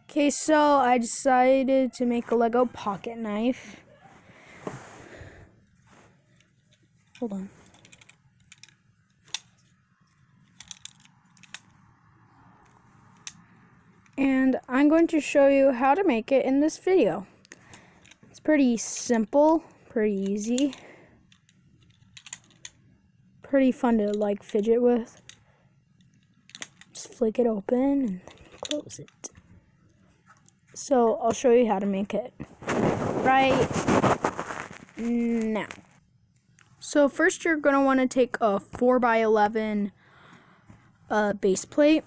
Okay, so I decided to make a Lego pocket knife. Hold on. And I'm going to show you how to make it in this video. It's pretty simple, pretty easy, pretty fun to fidget with. Just flick it open and close it. So I'll show you how to make it right now. So first you're going to want to take a 4x11 base plate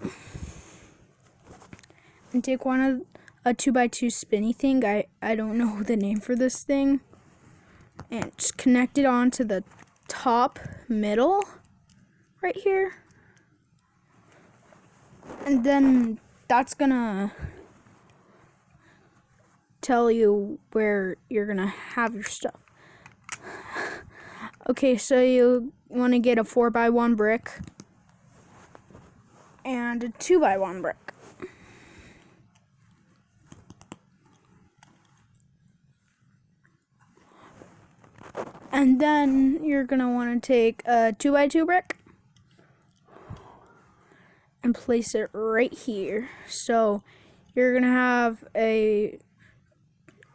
and take a 2x2 spinny thing. I don't know the name for this thing. And just connect it onto the top middle right here. And then that's gonna tell you where you're gonna have your stuff. Okay, so you want to get a 4x1 brick and a 2x1 brick. And then you're gonna want to take a 2x2 brick and place it right here. So you're gonna have a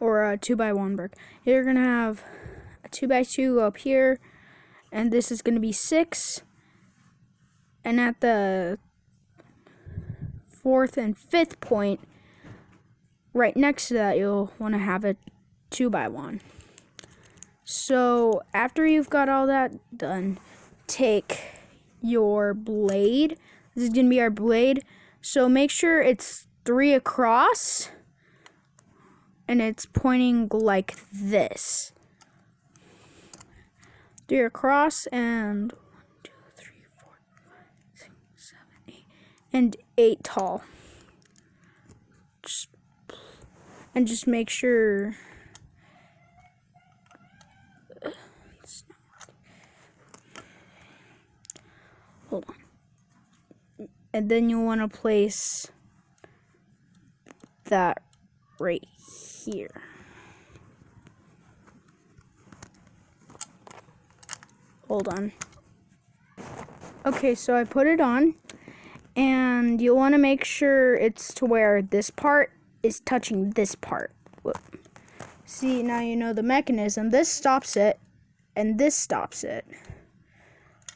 2x1 brick. You're gonna have a 2x2 up here, and this is gonna be 6. And at the 4th and 5th point, right next to that, you'll want to have a 2x1. So after you've got all that done, take your blade. This is gonna be our blade. So make sure it's 3 across and it's pointing like this. 3 across and 1, 2, 3, 4, 5, 6, 7, 8, and 8 tall. Just make sure. Hold on. And then you want to place that right here. Hold on. Okay, so I put it on, and you want to make sure it's to where this part is touching this part. Whoop. See, now you know the mechanism. This stops it, and this stops it.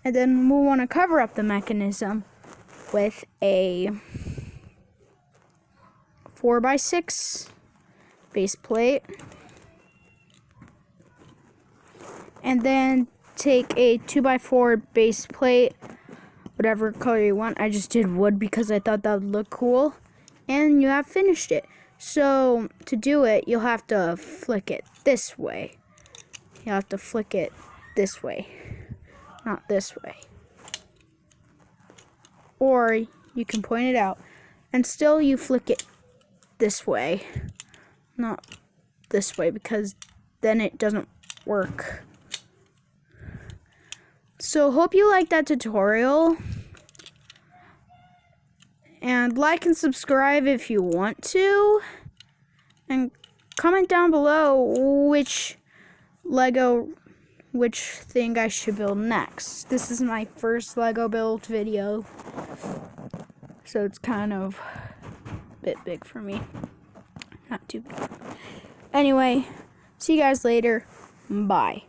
And then we'll want to cover up the mechanism with a 4x6 base plate. And then take a 2x4 base plate, whatever color you want. I just did wood because I thought that would look cool. And you have finished it. So to do it, you'll have to flick it this way. You have to flick it this way. Not this way. Or you can point it out. And still you flick it this way. Not this way, because then it doesn't work. So hope you liked that tutorial. And like and subscribe if you want to. And comment down below which thing I should build next. This is my first Lego build video, so it's kind of a bit big for me. Not too big. Anyway, see you guys later. Bye.